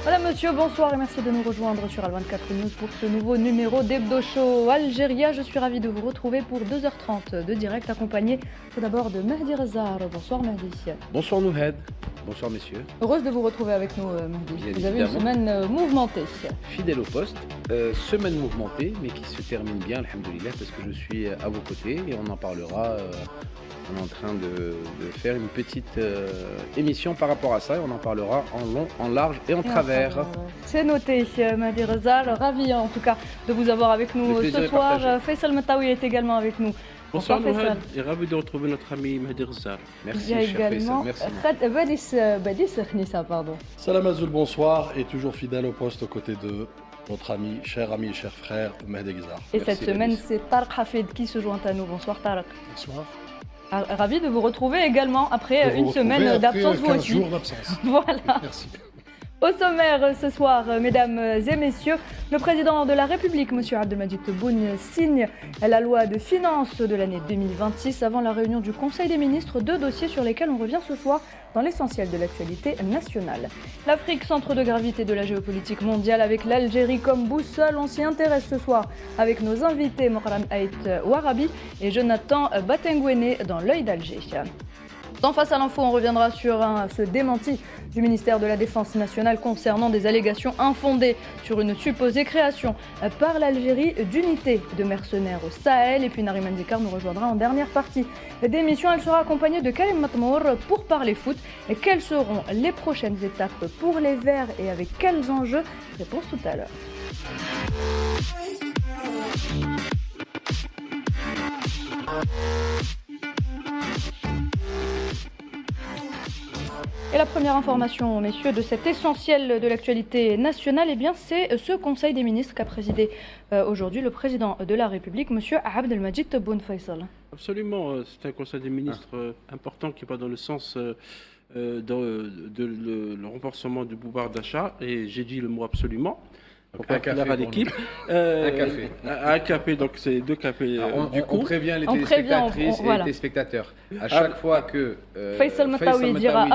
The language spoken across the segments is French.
Madame, monsieur, bonsoir et merci de nous rejoindre sur Al24 News pour ce nouveau numéro d'Hebdo Show Algérie. Je suis ravie de vous retrouver pour 2h30 de direct, accompagné tout d'abord de Mehdi Rezar. Bonsoir Mehdi. Bonsoir Nouhed, bonsoir messieurs. Heureuse de vous retrouver avec nous Mehdi. Bien vous avez une semaine mouvementée. Fidèle au poste, semaine mouvementée mais qui se termine bien, alhamdoulilah, parce que je suis à vos côtés et on en parlera. On est en train de faire une petite émission par rapport à ça et on en parlera en long, en large et en travers. C'est noté, Mehdi Rezar. Ravi en tout cas de vous avoir avec nous ce soir. Faisal Mataoui est également avec nous. Bonsoir Nouhed et ravi de retrouver notre ami Mehdi Rezar. Merci cher Faisal, merci. Badis Khnissa, pardon. Salam Azoul, bonsoir et toujours fidèle au poste aux côtés de notre ami et cher frère Mehdi Rezar. Et cette semaine, c'est Tarek Hafid qui se joint à nous. Bonsoir Tarek. Bonsoir. Ravi de vous retrouver également après une semaine d'absence, vous aussi. 15 jours d'absence. Voilà. Merci. Au sommaire ce soir, mesdames et messieurs, le président de la République, M. Abdelmadjid Tebboune, signe la loi de finances de l'année 2026 avant la réunion du Conseil des ministres. Deux dossiers sur lesquels on revient ce soir dans l'essentiel de l'actualité nationale. L'Afrique, centre de gravité de la géopolitique mondiale, avec l'Algérie comme boussole. On s'y intéresse ce soir avec nos invités Mohram Haït Ouarabi et Jonathan Batengouene dans l'œil d'Alger. Dans Face à l'info, on reviendra sur ce démenti du ministère de la Défense nationale concernant des allégations infondées sur une supposée création par l'Algérie d'unités de mercenaires au Sahel. Et puis Narim Dikar nous rejoindra en dernière partie d'émission. Elle sera accompagnée de Karim Matmour pour parler foot. Et quelles seront les prochaines étapes pour les Verts et avec quels enjeux? Réponse tout à l'heure. Et la première information, messieurs, de cet essentiel de l'actualité nationale, eh bien, c'est ce Conseil des ministres qu'a présidé aujourd'hui le président de la République, M. Abdelmadjid Tebboune Faisal. Absolument, c'est un Conseil des ministres important qui va dans le sens le renforcement du pouvoir d'achat, et j'ai dit le mot absolument. Donc un café à l'équipe. Un café. Un café, donc c'est deux cafés. On prévient les téléspectatrices et les téléspectateurs. À chaque fois que Faisal Mataoui dira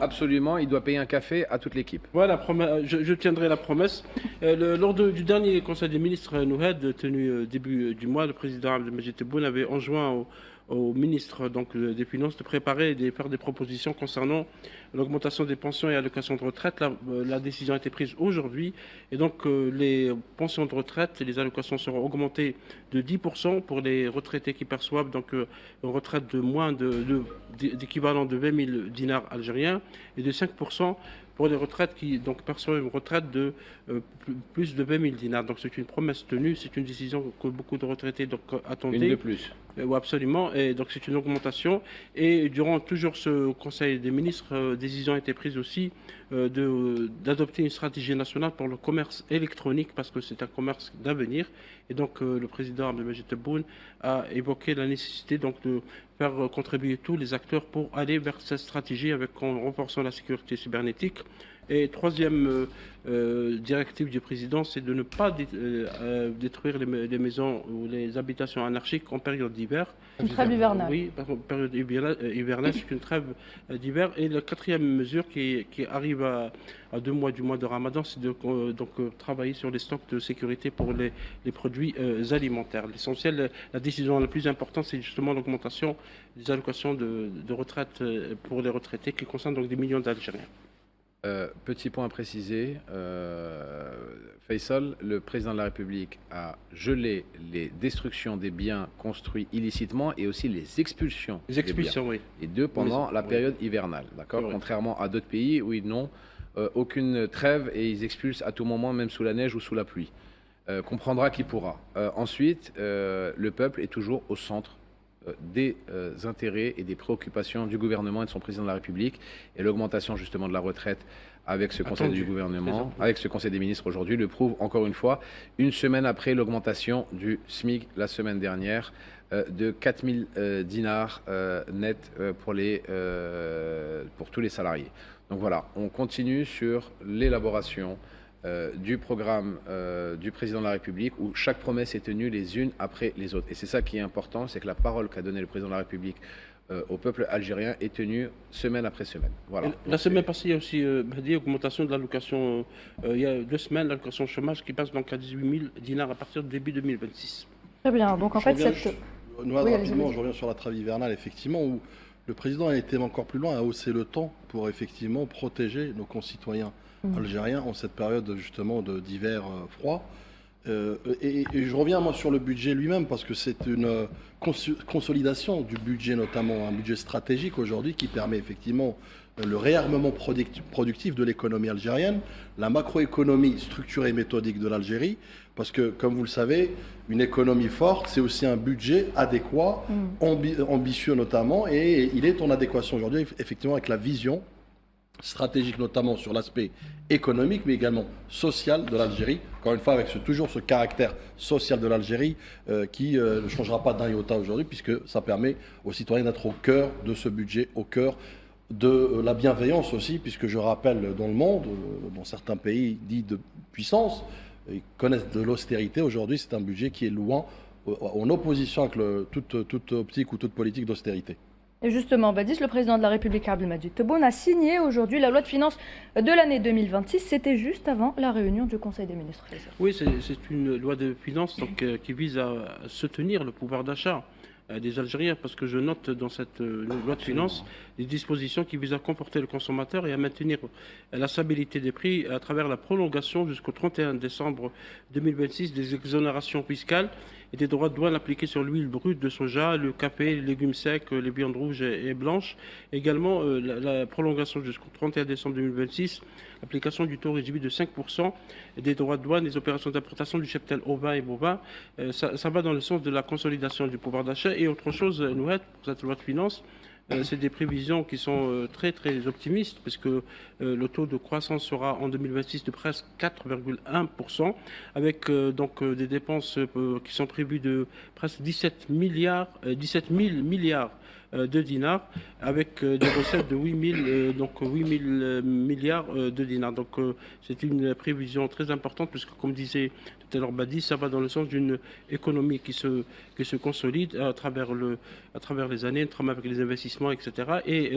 absolument, il doit payer un café à toute l'équipe. Voilà, je tiendrai la promesse. Lors du dernier Conseil des ministres Nouhed, tenu début du mois, le président Abdelmadjid Tebboune avait enjoint au ministre des Finances de préparer et de faire des propositions concernant l'augmentation des pensions et allocations de retraite. La décision a été prise aujourd'hui et donc les pensions de retraite et les allocations seront augmentées de 10% pour les retraités qui perçoivent une retraite de moins d'équivalent de 20 000 dinars algériens et de 5% pour les retraites qui perçoivent une retraite de plus de 20 000 dinars. Donc c'est une promesse tenue, c'est une décision que beaucoup de retraités attendaient. Une de plus. Oui, absolument. Et donc c'est une augmentation. Et durant toujours ce Conseil des ministres, décision a été prise aussi d'adopter une stratégie nationale pour le commerce électronique parce que c'est un commerce d'avenir. Et donc le président Abdelmadjid Tebboune a évoqué la nécessité de faire contribuer tous les acteurs pour aller vers cette stratégie en renforçant la sécurité cybernétique. Et troisième directive du président, c'est de ne pas détruire les maisons ou les habitations anarchiques en période d'hiver. Une trêve hivernale. Oui, en période hivernale, c'est une trêve d'hiver. Et la quatrième mesure qui arrive à 2 mois du mois de Ramadan, c'est de travailler sur les stocks de sécurité pour les produits alimentaires. L'essentiel, la décision la plus importante, c'est justement l'augmentation des allocations de retraite pour les retraités qui concerne donc des millions d'Algériens. Petit point à préciser, Faisal, le président de la République, a gelé les destructions des biens construits illicitement et aussi les expulsions. Les expulsions, oui. Les deux pendant la période hivernale, d'accord. Oui. Contrairement à d'autres pays où ils n'ont aucune trêve et ils expulsent à tout moment, même sous la neige ou sous la pluie. Comprendra qui pourra. Ensuite, le peuple est toujours au centre des intérêts et des préoccupations du gouvernement et de son président de la République, et l'augmentation justement de la retraite avec ce conseil du gouvernement, avec ce conseil des ministres aujourd'hui, le prouve encore une fois, une semaine après l'augmentation du SMIC la semaine dernière de 4 000 dinars net pour tous les salariés. Donc voilà, on continue sur l'élaboration du programme du président de la République où chaque promesse est tenue les unes après les autres. Et c'est ça qui est important, c'est que la parole qu'a donnée le président de la République au peuple algérien est tenue semaine après semaine. Voilà. La semaine passée, il y a aussi Mahdi, augmentation de l'allocation. Il y a 2 semaines, l'allocation chômage qui passe donc à 18 000 dinars à partir du début 2026. Très bien. Donc en fait, rapidement, je reviens sur la trêve hivernale, effectivement, où le président a été encore plus loin, a haussé le temps pour effectivement protéger nos concitoyens algériens en cette période justement d'hiver froid. Et je reviens moi sur le budget lui-même parce que c'est une consolidation du budget, notamment un budget stratégique aujourd'hui qui permet effectivement le réarmement productif de l'économie algérienne, la macroéconomie structurée et méthodique de l'Algérie, parce que comme vous le savez, une économie forte, c'est aussi un budget adéquat, ambitieux notamment, et il est en adéquation aujourd'hui effectivement avec la vision stratégique, notamment sur l'aspect économique, mais également social de l'Algérie. Encore une fois, avec toujours ce caractère social de l'Algérie qui ne changera pas d'un iota aujourd'hui, puisque ça permet aux citoyens d'être au cœur de ce budget, au cœur de la bienveillance aussi, puisque je rappelle dans le monde, dans certains pays dits de puissance, ils connaissent de l'austérité. Aujourd'hui, c'est un budget qui est loin, en opposition avec toute optique ou toute politique d'austérité. Et justement, Badis, le président de la République, Abdelmadjid Tebboune, a signé aujourd'hui la loi de finances de l'année 2026. C'était juste avant la réunion du Conseil des ministres. Oui, c'est une loi de finances donc, qui vise à soutenir le pouvoir d'achat des Algériens, parce que je note dans cette loi de finances des dispositions qui visent à comporter le consommateur et à maintenir la stabilité des prix à travers la prolongation jusqu'au 31 décembre 2026 des exonérations fiscales et des droits de douane appliqués sur l'huile brute de soja, le café, les légumes secs, les viandes rouges et blanches. Également, la prolongation jusqu'au 31 décembre 2026, l'application du taux réduit de 5% des droits de douane des opérations d'importation du cheptel ovin et bovin. Ça va dans le sens de la consolidation du pouvoir d'achat. Et autre chose, Nouhed, pour cette loi de finances, c'est des prévisions qui sont très très optimistes, puisque le taux de croissance sera en 2026 de presque 4,1%, avec donc des dépenses qui sont prévues de presque 17 000 milliards de dinars, avec des recettes de 8 000 milliards de dinars. Donc c'est une prévision très importante, puisque comme disait tout à l'heure Badi, ça va dans le sens d'une économie qui se consolide à travers les années, notamment avec les investissements, etc. Et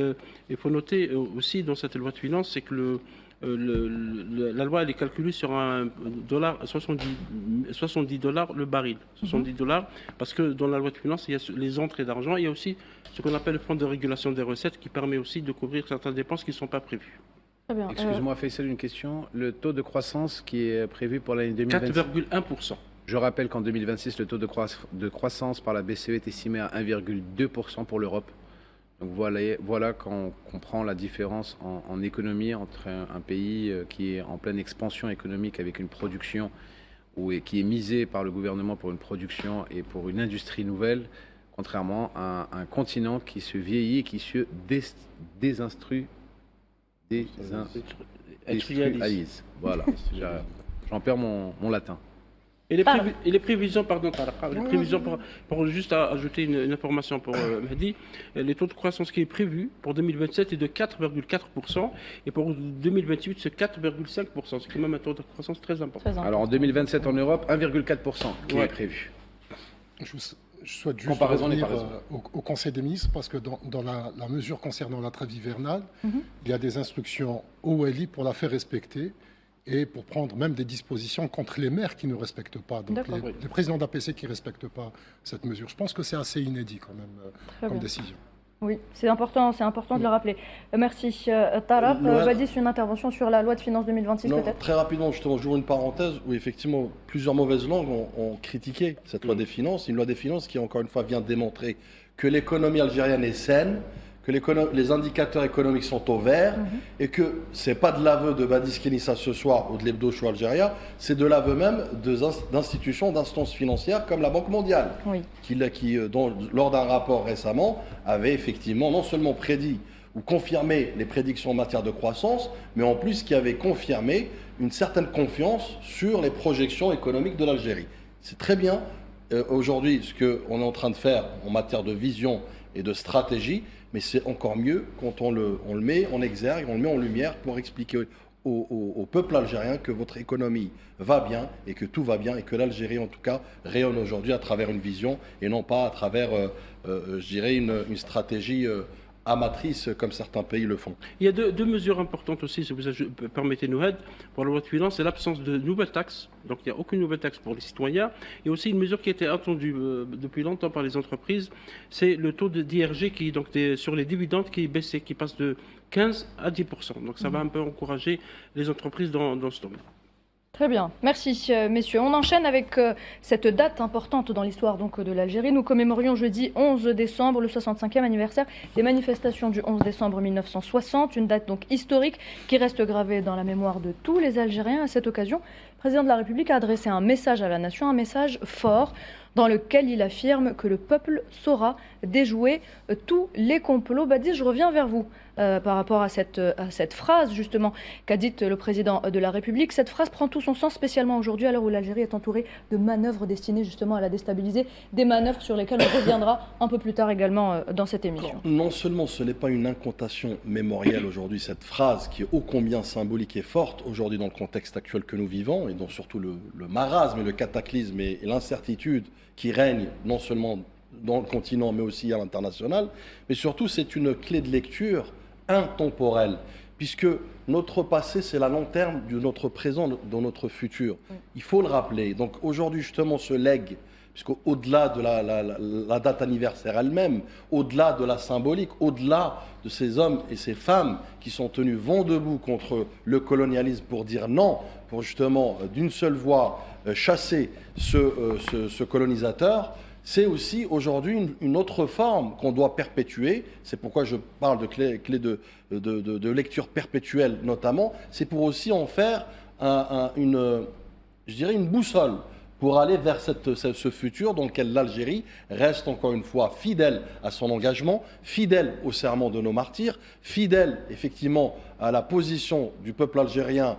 il faut noter aussi dans cette loi de finances, c'est que la loi elle est calculée sur un dollar 70 dollars le baril, 70 dollars, parce que dans la loi de finances il y a les entrées d'argent, il y a aussi ce qu'on appelle le fonds de régulation des recettes qui permet aussi de couvrir certaines dépenses qui ne sont pas prévues. Très bien. Excuse-moi Faisal, une question. Le taux de croissance qui est prévu pour l'année 2026 4,1%. Je rappelle qu'en 2026, le taux de croissance par la BCE est estimé à 1,2% pour l'Europe. Donc voilà quand on comprend la différence en économie entre un pays qui est en pleine expansion économique avec une production qui est misée par le gouvernement pour une production et pour une industrie nouvelle, contrairement à un continent qui se vieillit et qui se désindustrialise. Voilà, j'en perds mon latin. Et les prévisions, pour juste ajouter une information pour Mahdi, les taux de croissance qui est prévu pour 2027 est de 4,4% et pour 2028 c'est 4,5%. C'est quand même un taux de croissance très important. Alors en 2027 en Europe, 1,4% qui est prévu. Je souhaite juste revenir au Conseil des ministres parce que dans la mesure concernant la trêve hivernale, il y a des instructions au OLI pour la faire respecter et pour prendre même des dispositions contre les maires qui ne respectent pas, donc les présidents d'APC qui ne respectent pas cette mesure. Je pense que c'est assez inédit quand même comme décision. Oui, c'est important de le rappeler. Merci. Tarab, Badis, une intervention sur la loi de finances 2026 peut-être ? Très rapidement, justement, j'ouvre une parenthèse où effectivement plusieurs mauvaises langues ont critiqué cette loi des finances. Une loi des finances qui, encore une fois, vient démontrer que l'économie algérienne est saine, que les indicateurs économiques sont au vert et que ce n'est pas de l'aveu de Badis Kenissa ce soir ou de l'Hebdo Show Algéria, c'est de l'aveu même d'institutions, d'instances financières comme la Banque mondiale, qui lors d'un rapport récemment, avait effectivement non seulement prédit ou confirmé les prédictions en matière de croissance, mais en plus qui avait confirmé une certaine confiance sur les projections économiques de l'Algérie. C'est très bien aujourd'hui ce qu'on est en train de faire en matière de vision et de stratégie, mais c'est encore mieux quand on le met en exergue, on le met en lumière pour expliquer au peuple algérien que votre économie va bien et que tout va bien et que l'Algérie, en tout cas, rayonne aujourd'hui à travers une vision et non pas à travers, je dirais, une stratégie amatrice comme certains pays le font. Il y a deux mesures importantes aussi, si vous permettez, Nouhed, pour la loi de finances, c'est l'absence de nouvelles taxes. Donc il n'y a aucune nouvelle taxe pour les citoyens. Il y a aussi une mesure qui a été attendue depuis longtemps par les entreprises, c'est le taux d'IRG qui, donc, sur les dividendes qui est baissé, qui passe de 15 à 10%. Donc ça va un peu encourager les entreprises dans ce domaine. Très bien, merci messieurs. On enchaîne avec cette date importante dans l'histoire de l'Algérie. Nous commémorions jeudi 11 décembre le 65e anniversaire des manifestations du 11 décembre 1960, une date donc historique qui reste gravée dans la mémoire de tous les Algériens. À cette occasion, le président de la République a adressé un message à la nation, un message fort dans lequel il affirme que le peuple saura déjouer tous les complots. Badi, je reviens vers vous par rapport à cette phrase justement qu'a dite le président de la République. Cette phrase prend tout son sens spécialement aujourd'hui à l'heure où l'Algérie est entourée de manœuvres destinées justement à la déstabiliser, des manœuvres sur lesquelles on reviendra un peu plus tard également dans cette émission. Non seulement ce n'est pas une incantation mémorielle aujourd'hui, cette phrase qui est ô combien symbolique et forte aujourd'hui dans le contexte actuel que nous vivons et dont surtout le marasme et le cataclysme et l'incertitude qui règne non seulement dans le continent mais aussi à l'international, mais surtout c'est une clé de lecture intemporelle, puisque notre passé c'est la lanterne de notre présent, de notre futur. Il faut le rappeler. Donc aujourd'hui justement ce legs, puisqu'au-delà de la date anniversaire elle-même, au-delà de la symbolique, au-delà de ces hommes et ces femmes qui sont tenus vent debout contre le colonialisme pour dire non, pour justement d'une seule voix chasser ce colonisateur, c'est aussi aujourd'hui une autre forme qu'on doit perpétuer. C'est pourquoi je parle de clé de lecture perpétuelle notamment. C'est pour aussi en faire je dirais une boussole pour aller vers ce futur dans lequel l'Algérie reste encore une fois fidèle à son engagement, fidèle au serment de nos martyrs, fidèle effectivement à la position du peuple algérien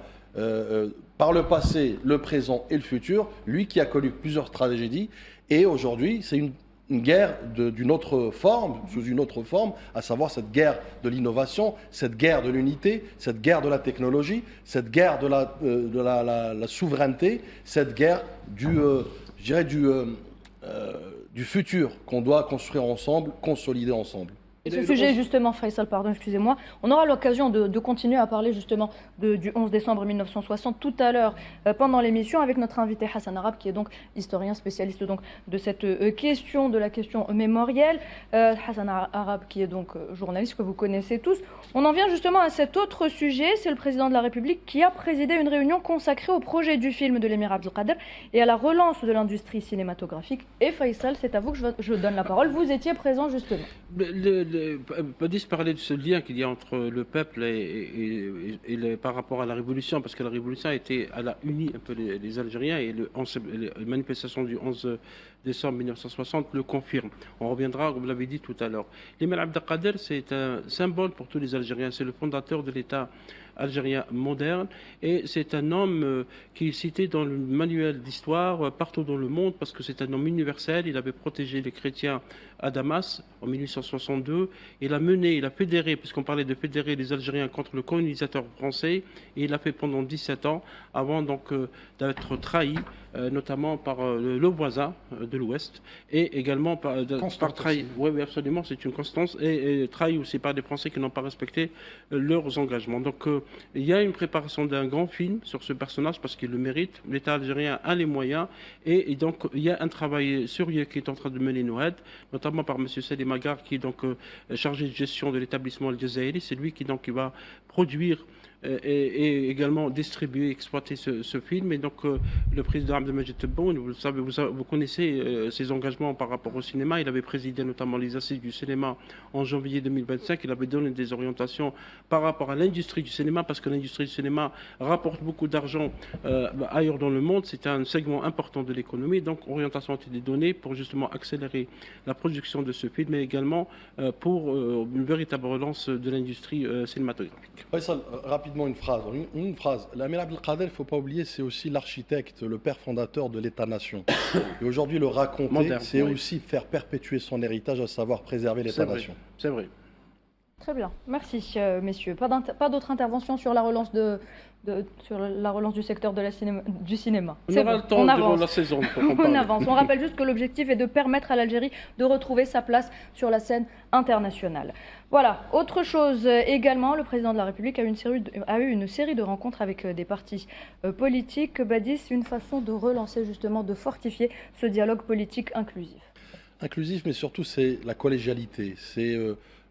par le passé, le présent et le futur, lui qui a connu plusieurs tragédies. Et aujourd'hui, c'est une guerre d'une autre forme, sous une autre forme, à savoir cette guerre de l'innovation, cette guerre de l'unité, cette guerre de la technologie, cette guerre de la souveraineté, cette guerre du futur qu'on doit construire ensemble, consolider ensemble. Et ce sujet, justement, Faisal, pardon, excusez-moi, on aura l'occasion de continuer à parler justement du 11 décembre 1960 tout à l'heure pendant l'émission avec notre invité Hassan Arab, qui est donc historien spécialiste donc, de cette question, de la question mémorielle. Hassan Arab, qui est donc journaliste que vous connaissez tous. On en vient justement à cet autre sujet, c'est le président de la République qui a présidé une réunion consacrée au projet du film de l'émir Abdelkader et à la relance de l'industrie cinématographique. Et Faisal, c'est à vous que je donne la parole. Vous étiez présent justement. Badis parlait de ce lien qu'il y a entre le peuple par rapport à la révolution, parce que la révolution elle a uni un peu les Algériens et les manifestations du 11 décembre 1960 le confirment. On reviendra, vous l'avez dit tout à l'heure. L'émir Abdelkader, c'est un symbole pour tous les Algériens. C'est le fondateur de l'État algérien moderne et c'est un homme qui est cité dans le manuel d'histoire partout dans le monde parce que c'est un homme universel. Il avait protégé les chrétiens à Damas en 1862. Il a fédéré, puisqu'on parlait de fédérer les Algériens contre le colonisateur français, et il l'a fait pendant 17 ans avant donc d'être trahi notamment par le voisin de l'Ouest et également par trahi. Oui, absolument, c'est une constance et trahi aussi par des Français qui n'ont pas respecté leurs engagements. Donc il y a une préparation d'un grand film sur ce personnage parce qu'il le mérite. L'État algérien a les moyens et donc il y a un travail sérieux qui est en train de mener Nouhed, notamment par M. Salim Agar qui est donc chargé de gestion de l'établissement Al Jazairi. C'est lui qui donc va produire et également distribuer, exploiter ce film. Et donc le président Abdelmajid Tebboune, vous le savez, vous connaissez ses engagements par rapport au cinéma. Il avait présidé notamment les assises du cinéma en janvier 2025. Il avait donné des orientations par rapport à l'industrie du cinéma, parce que l'industrie du cinéma rapporte beaucoup d'argent ailleurs dans le monde. C'est un segment important de l'économie. Donc orientation a été donnée pour justement accélérer la production de ce film, mais également pour une véritable relance de l'industrie cinématographique. Faisal, rapidement une phrase. L'émir Abdelkader, il ne faut pas oublier, c'est aussi l'architecte, le père fondateur de l'État-nation. Et aujourd'hui, le raconter, c'est aussi faire perpétuer son héritage, à savoir préserver l'État-nation. C'est vrai. Très bien, merci messieurs. Pas d'autres interventions sur la relance sur la relance du secteur du cinéma. On aura le temps durant la saison pour en parler. On avance. On rappelle juste que l'objectif est de permettre à l'Algérie de retrouver sa place sur la scène internationale. Voilà, autre chose également, le président de la République a eu une série de rencontres avec des partis politiques. Badis, une façon de relancer justement, de fortifier ce dialogue politique inclusif. Inclusif, mais surtout c'est la collégialité, c'est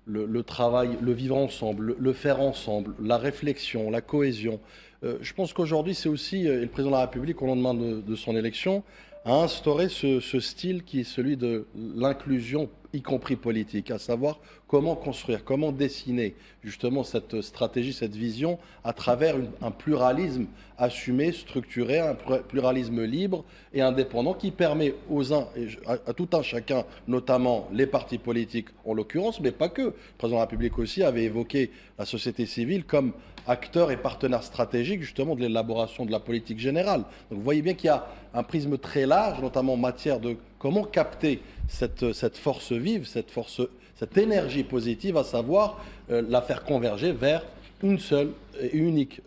le travail, le vivre ensemble, le faire ensemble, la réflexion, la cohésion. Je pense qu'aujourd'hui, c'est aussi, et le président de la République, au lendemain de son élection, a instauré ce style qui est celui de l'inclusion, y compris politique, à savoir comment construire, comment dessiner justement cette stratégie, cette vision à travers un pluralisme assumé, structuré, un pluralisme libre et indépendant qui permet aux uns, et à tout un chacun, notamment les partis politiques en l'occurrence, mais pas que. Le président de la République aussi avait évoqué la société civile comme acteur et partenaire stratégique justement de l'élaboration de la politique générale. Donc vous voyez bien qu'il y a un prisme très large, notamment en matière de comment capter cette force vive, cette énergie positive, à savoir la faire converger vers une seule et unique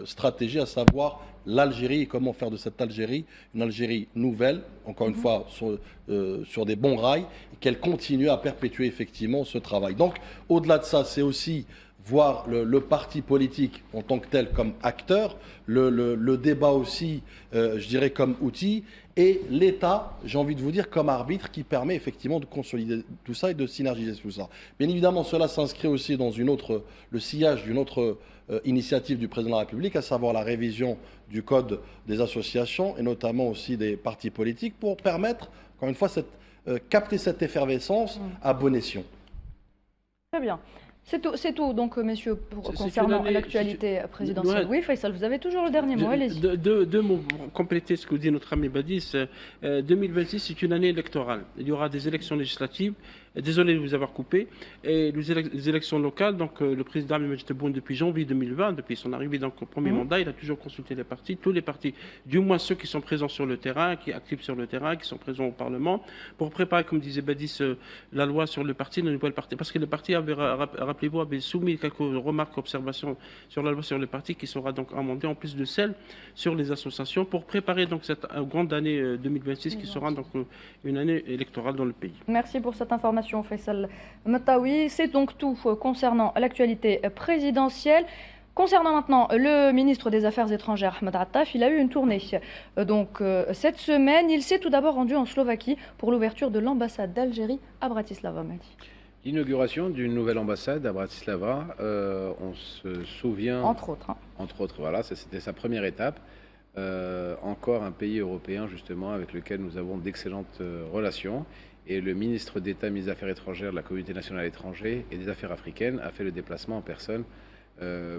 stratégie, à savoir l'Algérie et comment faire de cette Algérie une Algérie nouvelle, encore une fois sur des bons rails, et qu'elle continue à perpétuer effectivement ce travail. Donc au-delà de ça, c'est aussi voir le parti politique en tant que tel comme acteur, le débat aussi, je dirais, comme outil, et l'État, j'ai envie de vous dire, comme arbitre qui permet effectivement de consolider tout ça et de synergiser tout ça. Bien évidemment, cela s'inscrit aussi dans le sillage d'une autre initiative du président de la République, à savoir la révision du code des associations et notamment aussi des partis politiques pour permettre, encore une fois, capter cette effervescence à bon escient. Très bien. C'est tout, donc, messieurs, concernant l'actualité présidentielle. Oui, Faisal, vous avez toujours le dernier mot, allez-y. Deux mots pour compléter ce que dit notre ami Badis. 2026, c'est une année électorale. Il y aura des élections législatives. Désolé de vous avoir coupé. Et les élections locales, donc le président Abdelmadjid Tebboune, depuis janvier 2020, depuis son arrivée dans le premier mandat, il a toujours consulté les partis, tous les partis, du moins ceux qui sont présents sur le terrain, qui activent sur le terrain, qui sont présents au Parlement, pour préparer, comme disait Badis, la loi sur le parti, le nouvel parti. Parce que le parti avait, rappelez-vous, avait soumis quelques remarques, observations sur la loi sur le parti, qui sera donc amendée en plus de celle sur les associations, pour préparer donc cette grande année 2026, qui sera donc une année électorale dans le pays. Merci pour cette information. Faisal Mataoui, c'est donc tout concernant l'actualité présidentielle. Concernant maintenant le ministre des Affaires étrangères, Ahmed Attaf, il a eu une tournée. Donc cette semaine, il s'est tout d'abord rendu en Slovaquie pour l'ouverture de l'ambassade d'Algérie à Bratislava. L'inauguration d'une nouvelle ambassade à Bratislava, on se souvient... Entre autres. Entre autres, voilà, c'était sa première étape. Encore un pays européen, justement, avec lequel nous avons d'excellentes relations. Et le ministre d'État, ministre des Affaires étrangères, de la communauté nationale étrangère et des Affaires africaines a fait le déplacement en personne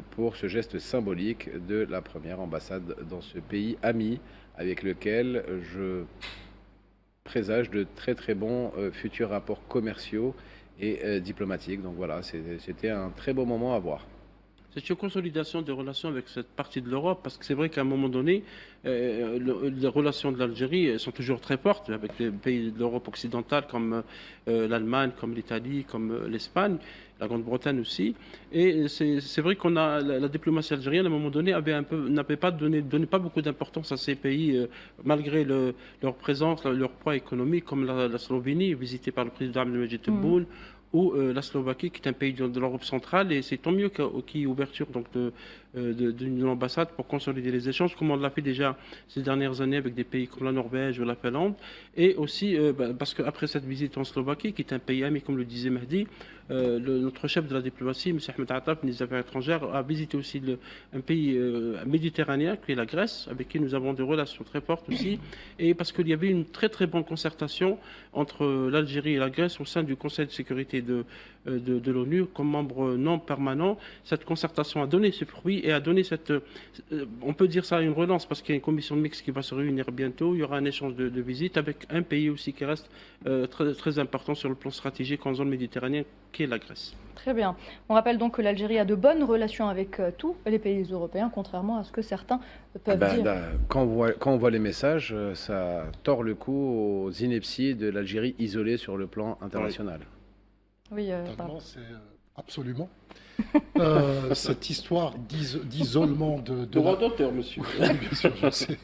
pour ce geste symbolique de la première ambassade dans ce pays ami avec lequel je présage de très très bons futurs rapports commerciaux et diplomatiques. Donc voilà, c'était un très beau moment à voir. C'est une consolidation des relations avec cette partie de l'Europe, parce que c'est vrai qu'à un moment donné, les relations de l'Algérie sont toujours très fortes avec les pays de l'Europe occidentale comme l'Allemagne, comme l'Italie, comme l'Espagne, la Grande-Bretagne aussi. Et c'est vrai qu'on a la diplomatie algérienne à un moment donné n'avait pas donné pas beaucoup d'importance à ces pays malgré leur présence, leur poids économique, comme la Slovénie visitée par le président Abdelmadjid Tebboune. Ou la Slovaquie, qui est un pays de l'Europe centrale, et c'est tant mieux qu'il y ait ouverture d'une ambassade pour consolider les échanges, comme on l'a fait déjà ces dernières années avec des pays comme la Norvège ou la Finlande, et aussi parce qu'après cette visite en Slovaquie, qui est un pays ami, comme le disait Mahdi, notre chef de la diplomatie, M. Ahmed Attaf, ministre des Affaires étrangères, a visité aussi un pays méditerranéen, qui est la Grèce, avec qui nous avons des relations très fortes aussi, et parce qu'il y avait une très très bonne concertation entre l'Algérie et la Grèce au sein du Conseil de sécurité de l'ONU comme membre non permanent. Cette concertation a donné ses fruits et a donné on peut dire ça, une relance, parce qu'il y a une commission mixte qui va se réunir bientôt. Il y aura un échange de visites avec un pays aussi qui reste très, très important sur le plan stratégique en zone méditerranéenne, qui est la Grèce. Très bien. On rappelle donc que l'Algérie a de bonnes relations avec tous les pays européens, contrairement à ce que certains peuvent dire. Quand on voit les messages, ça tord le cou aux inepties de l'Algérie isolée sur le plan international. Oui, Absolument. Cette histoire d'isolement de droit d'auteur, monsieur. Oui, bien sûr, je sais.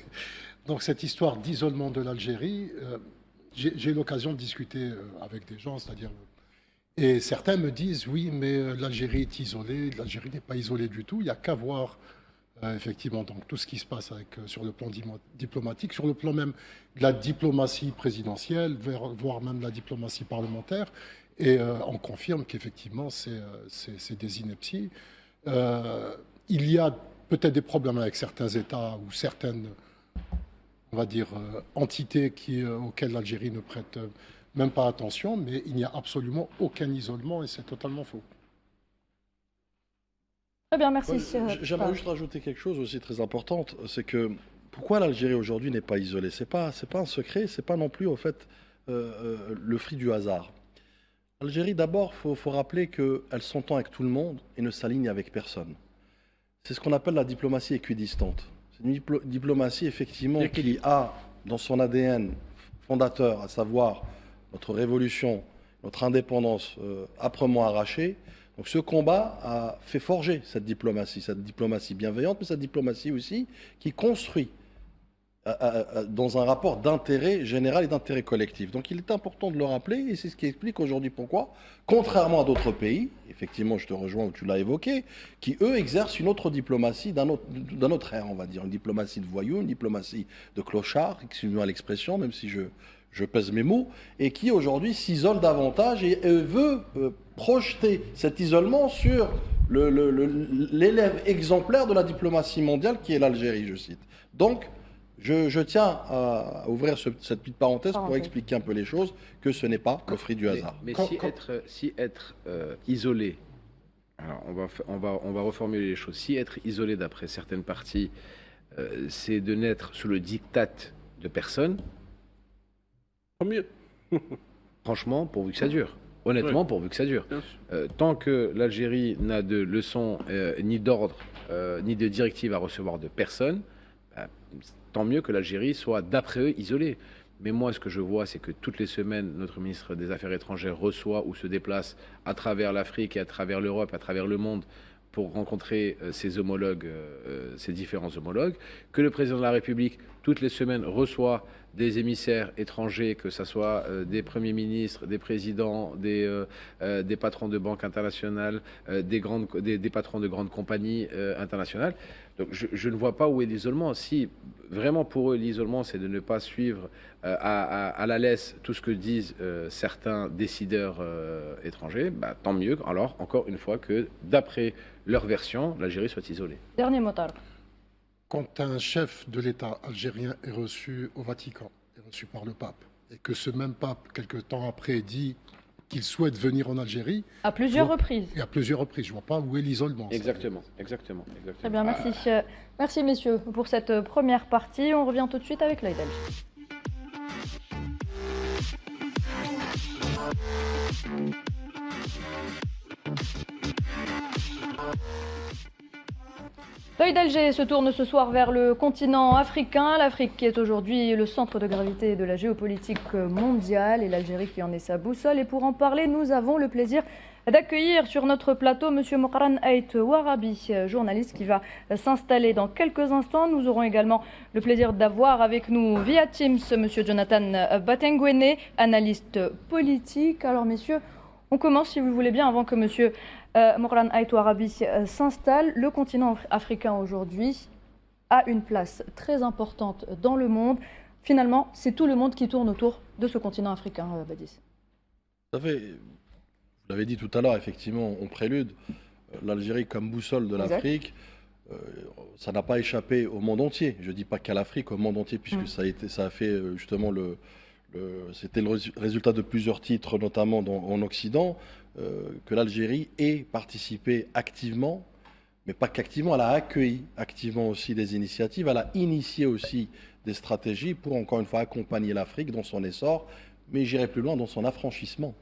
Donc cette histoire d'isolement de l'Algérie, j'ai eu l'occasion de discuter avec des gens, c'est-à-dire... Et certains me disent, oui, mais l'Algérie est isolée, l'Algérie n'est pas isolée du tout, il n'y a qu'à voir effectivement donc, tout ce qui se passe sur le plan diplomatique, sur le plan même de la diplomatie présidentielle, voire même de la diplomatie parlementaire, et on confirme qu'effectivement c'est des inepties. Il y a peut-être des problèmes avec certains États ou certaines, on va dire, entités auxquelles l'Algérie ne prête même pas attention, mais il n'y a absolument aucun isolement et c'est totalement faux. Très bien, merci. J'aimerais juste rajouter quelque chose aussi très important, c'est que pourquoi l'Algérie aujourd'hui n'est pas isolée? C'est pas un secret, c'est pas non plus au fait le fruit du hasard. L'Algérie, d'abord, faut rappeler qu'elle s'entend avec tout le monde et ne s'aligne avec personne. C'est ce qu'on appelle la diplomatie équidistante. C'est une diplomatie effectivement qui a dans son ADN fondateur, à savoir notre révolution, notre indépendance âprement arrachée. Donc ce combat a fait forger cette diplomatie bienveillante, mais cette diplomatie aussi qui construit dans un rapport d'intérêt général et d'intérêt collectif. Donc il est important de le rappeler, et c'est ce qui explique aujourd'hui pourquoi, contrairement à d'autres pays, effectivement je te rejoins où tu l'as évoqué, qui eux exercent une autre diplomatie d'un autre ère, on va dire, une diplomatie de voyous, une diplomatie de clochards, excusez-moi l'expression, même si je pèse mes mots, et qui aujourd'hui s'isole davantage et veut projeter cet isolement sur l'élève exemplaire de la diplomatie mondiale qui est l'Algérie, je cite. Donc, je tiens à ouvrir cette petite parenthèse pour expliquer un peu les choses, que ce n'est pas le fruit du hasard. Mais si être isolé, alors on va reformuler les choses, si être isolé d'après certaines parties, c'est de naître sous le diktat de personne, tant mieux. Franchement, pourvu que ça dure. Honnêtement, pourvu que ça dure. Tant que l'Algérie n'a de leçons, ni d'ordre, ni de directives à recevoir de personne, tant mieux que l'Algérie soit, d'après eux, isolée. Mais moi, ce que je vois, c'est que toutes les semaines, notre ministre des Affaires étrangères reçoit ou se déplace à travers l'Afrique et à travers l'Europe, à travers le monde, pour rencontrer ses homologues, ses différents homologues, que le président de la République, toutes les semaines, reçoit des émissaires étrangers, que ce soit des premiers ministres, des présidents, des patrons de banques internationales, des patrons de grandes compagnies internationales. Donc je ne vois pas où est l'isolement. Si vraiment pour eux l'isolement c'est de ne pas suivre à la laisse tout ce que disent certains décideurs étrangers, tant mieux alors encore une fois que d'après leur version l'Algérie soit isolée. Dernier mot, Tarek. Quand un chef de l'État algérien est reçu au Vatican, est reçu par le pape, et que ce même pape, quelque temps après, dit qu'il souhaite venir en Algérie... À plusieurs reprises. Et à plusieurs reprises. Je ne vois pas où est l'isolement. Exactement. Très bien, merci. Merci, messieurs, pour cette première partie. On revient tout de suite avec l'œil d'Alger. L'œil d'Alger se tourne ce soir vers le continent africain. L'Afrique qui est aujourd'hui le centre de gravité de la géopolitique mondiale et l'Algérie qui en est sa boussole. Et pour en parler, nous avons le plaisir d'accueillir sur notre plateau M. Mokran Ait Warabi, journaliste qui va s'installer dans quelques instants. Nous aurons également le plaisir d'avoir avec nous via Teams M. Jonathan Batengwene, analyste politique. Alors messieurs, on commence si vous le voulez bien avant que M. Mokran Ait Warabi s'installe. Le continent africain aujourd'hui a une place très importante dans le monde. Finalement, c'est tout le monde qui tourne autour de ce continent africain, Badis. Tout à fait. Vous l'avez dit tout à l'heure, effectivement, on prélude l'Algérie comme boussole de l'Afrique. Ça n'a pas échappé au monde entier. Je ne dis pas qu'à l'Afrique, au monde entier, puisque ça a fait justement c'était le résultat de plusieurs titres, notamment en Occident, que l'Algérie ait participé activement, mais pas qu'activement, elle a accueilli activement aussi des initiatives, elle a initié aussi des stratégies pour, encore une fois, accompagner l'Afrique dans son essor, mais j'irai plus loin, dans son affranchissement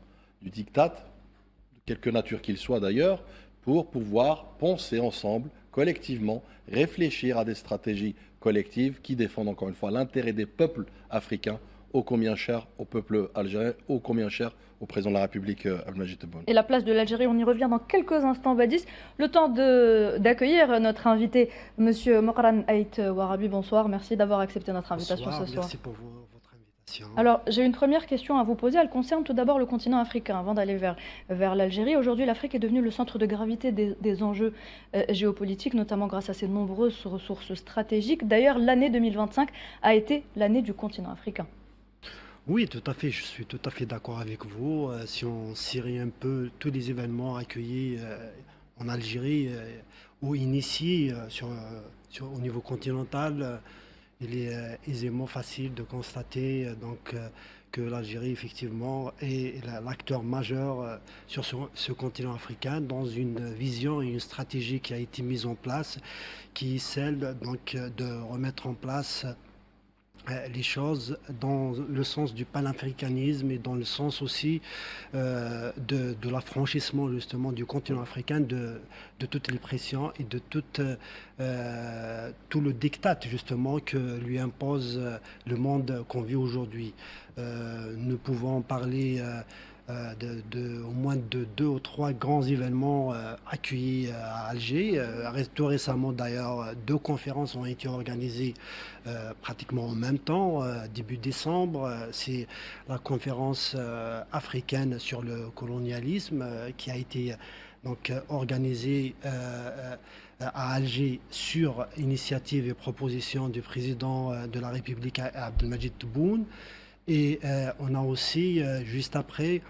du diktat, de quelque nature qu'il soit d'ailleurs, pour pouvoir penser ensemble, collectivement, réfléchir à des stratégies collectives qui défendent, encore une fois, l'intérêt des peuples africains ô combien cher au peuple algérien, ô combien cher au président de la République, Abdelmadjid Tebboune. Et la place de l'Algérie, on y revient dans quelques instants, Badis. Le temps d'accueillir notre invité, Monsieur Mokran Ait Ouarabi. Bonsoir, merci d'avoir accepté notre invitation ce soir. Merci pour votre invitation. Alors, j'ai une première question à vous poser. Elle concerne tout d'abord le continent africain, avant d'aller vers l'Algérie. Aujourd'hui, l'Afrique est devenue le centre de gravité des enjeux géopolitiques, notamment grâce à ses nombreuses ressources stratégiques. D'ailleurs, l'année 2025 a été l'année du continent africain. Oui, tout à fait, je suis tout à fait d'accord avec vous. Si on cirait un peu tous les événements accueillis en Algérie ou initiés au niveau continental, il est aisément facile de constater que l'Algérie, effectivement, est l'acteur majeur sur ce continent africain dans une vision et une stratégie qui a été mise en place, qui est celle de remettre en place les choses dans le sens du panafricanisme et dans le sens aussi de l'affranchissement justement du continent africain de toutes les pressions et de tout le diktat justement que lui impose le monde qu'on vit aujourd'hui. Nous pouvons parler au moins de 2 ou 3 grands événements accueillis à Alger. Tout récemment d'ailleurs, 2 conférences ont été organisées pratiquement en même temps, début décembre. C'est la conférence africaine sur le colonialisme qui a été organisée à Alger sur initiative et proposition du président de la République Abdelmadjid Tebboune. Et on a aussi, juste après,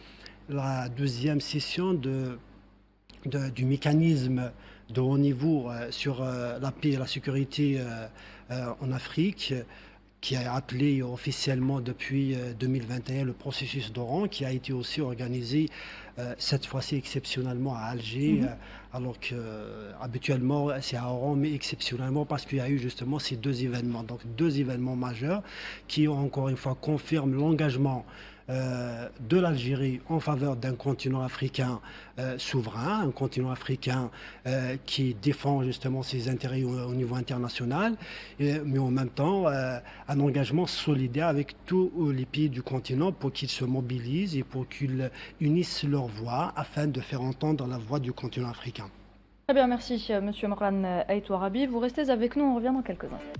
la 2e session du mécanisme de haut niveau sur la paix et la sécurité en Afrique, qui a appelé officiellement depuis 2021 le processus d'Oran, qui a été aussi organisé cette fois-ci exceptionnellement à Alger, alors que habituellement c'est à Oran, mais exceptionnellement parce qu'il y a eu justement ces 2 événements. Donc 2 événements majeurs qui encore une fois confirment l'engagement de l'Algérie en faveur d'un continent africain souverain, un continent africain qui défend justement ses intérêts au niveau international, mais en même temps un engagement solidaire avec tous les pays du continent pour qu'ils se mobilisent et pour qu'ils unissent leur voix afin de faire entendre la voix du continent africain. Très bien, merci Monsieur Mokran Ait Ouarabi. Vous restez avec nous, on revient dans quelques instants.